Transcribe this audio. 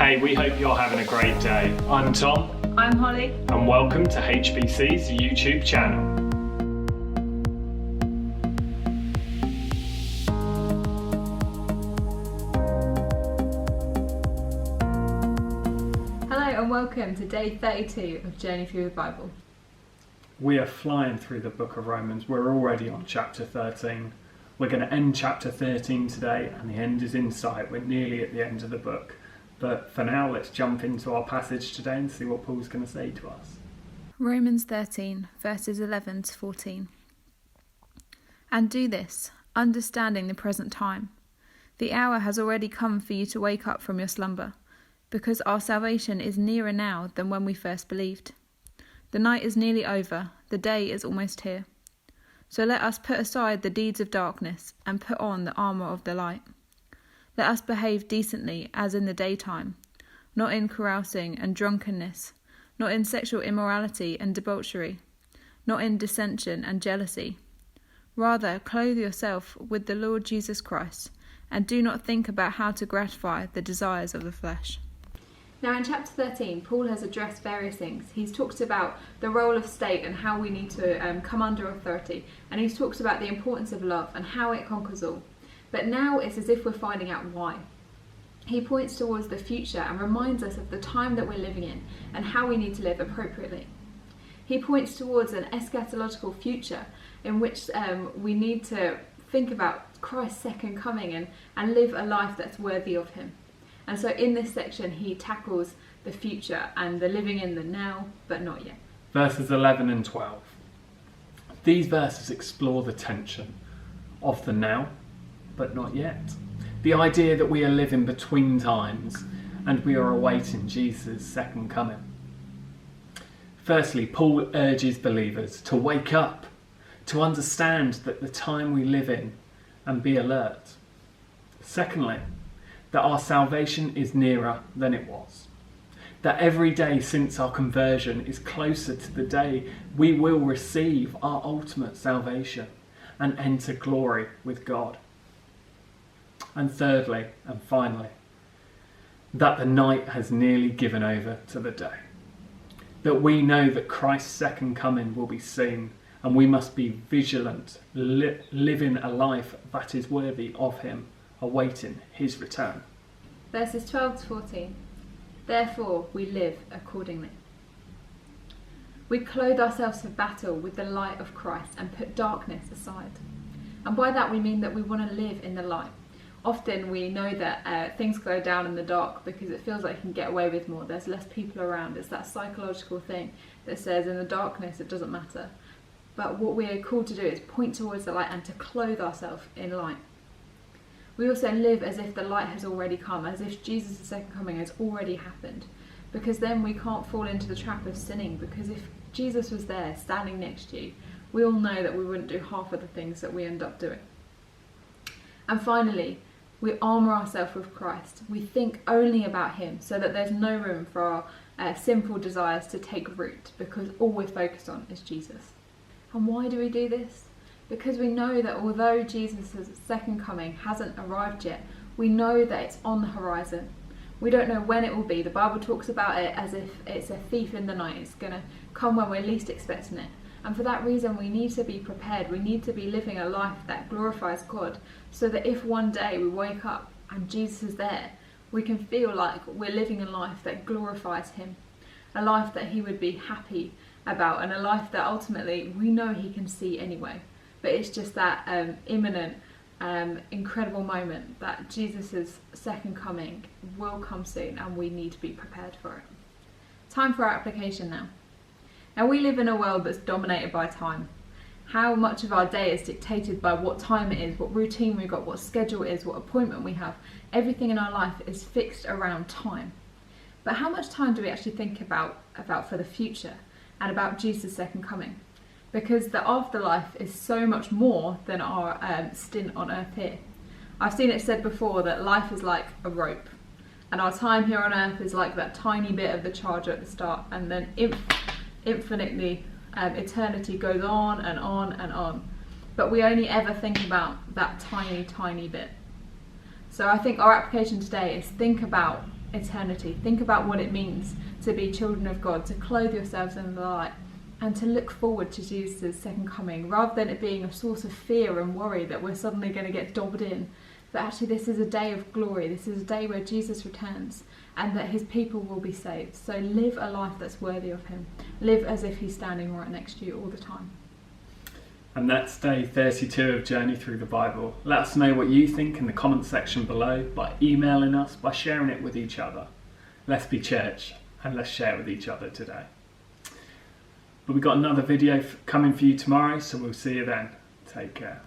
Hey, we hope you're having a great day. I'm Tom. I'm Holly. And welcome to HBC's YouTube channel. Hello and welcome to day 32 of Journey Through the Bible. We are flying through the book of Romans. We're already on chapter 13. We're going to end chapter 13 today, and the end is in sight. We're nearly at the end of the book. But for now, let's jump into our passage today and see what Paul's going to say to us. Romans 13, verses 11 to 14. And do this, understanding the present time. The hour has already come for you to wake up from your slumber, because our salvation is nearer now than when we first believed. The night is nearly over, the day is almost here. So let us put aside the deeds of darkness and put on the armour of the light. Let us behave decently as in the daytime, not in carousing and drunkenness, not in sexual immorality and debauchery, not in dissension and jealousy. Rather, clothe yourself with the Lord Jesus Christ, and do not think about how to gratify the desires of the flesh. Now in chapter 13, Paul has addressed various things. He's talked about the role of state and how we need to come under authority, and he's talked about the importance of love and how it conquers all. But now it's as if we're finding out why. He points towards the future and reminds us of the time that we're living in and how we need to live appropriately. He points towards an eschatological future in which we need to think about Christ's second coming and live a life that's worthy of him. And so in this section he tackles the future and the living in the now but not yet. Verses 11 and 12. These verses explore the tension of the now but not yet. The idea that we are living between times and we are awaiting Jesus' second coming. Firstly, Paul urges believers to wake up, to understand that the time we live in and be alert. Secondly, that our salvation is nearer than it was. That every day since our conversion is closer to the day we will receive our ultimate salvation and enter glory with God. And thirdly, and finally, that the night has nearly given over to the day. That we know that Christ's second coming will be seen, and we must be vigilant, living a life that is worthy of him, awaiting his return. Verses 12 to 14. Therefore we live accordingly. We clothe ourselves for battle with the light of Christ and put darkness aside. And by that we mean that we want to live in the light. Often we know that things go down in the dark because it feels like you can get away with more. There's less people around. It's that psychological thing that says in the darkness it doesn't matter. But what we are called to do is point towards the light and to clothe ourselves in light. We also live as if the light has already come, as if Jesus' second coming has already happened. Because then we can't fall into the trap of sinning, because if Jesus was there standing next to you, we all know that we wouldn't do half of the things that we end up doing. And finally, we armour ourselves with Christ. We think only about him so that there's no room for our sinful desires to take root, because all we're focused on is Jesus. And why do we do this? Because we know that although Jesus' second coming hasn't arrived yet, we know that it's on the horizon. We don't know when it will be. The Bible talks about it as if it's a thief in the night. It's going to come when we're least expecting it. And for that reason, we need to be prepared. We need to be living a life that glorifies God, so that if one day we wake up and Jesus is there, we can feel like we're living a life that glorifies him, a life that he would be happy about, and a life that ultimately we know he can see anyway. But it's just that imminent, incredible moment that Jesus' second coming will come soon, and we need to be prepared for it. Time for our application now. Now we live in a world that's dominated by time. How much of our day is dictated by what time it is, what routine we've got, what schedule it is, what appointment we have. Everything in our life is fixed around time. But how much time do we actually think about for the future and about Jesus' second coming? Because the afterlife is so much more than our stint on earth here. I've seen it said before that life is like a rope, and our time here on earth is like that tiny bit of the charger at the start, and then infinitely eternity goes on and on and on. But we only ever think about that tiny bit. So I think our application today is think about eternity. Think about what it means to be children of God, to clothe yourselves in the light, and to look forward to Jesus' second coming, rather than it being a source of fear and worry that we're suddenly going to get dobbed in. But actually this is a day of glory. This is a day where Jesus returns and that his people will be saved. So live a life that's worthy of him. Live as if he's standing right next to you all the time. And that's day 32 of Journey Through the Bible. Let us know what you think in the comments section below, by emailing us, by sharing it with each other. Let's be church, and let's share with each other today. But we've got another video coming for you tomorrow, so we'll see you then. Take care.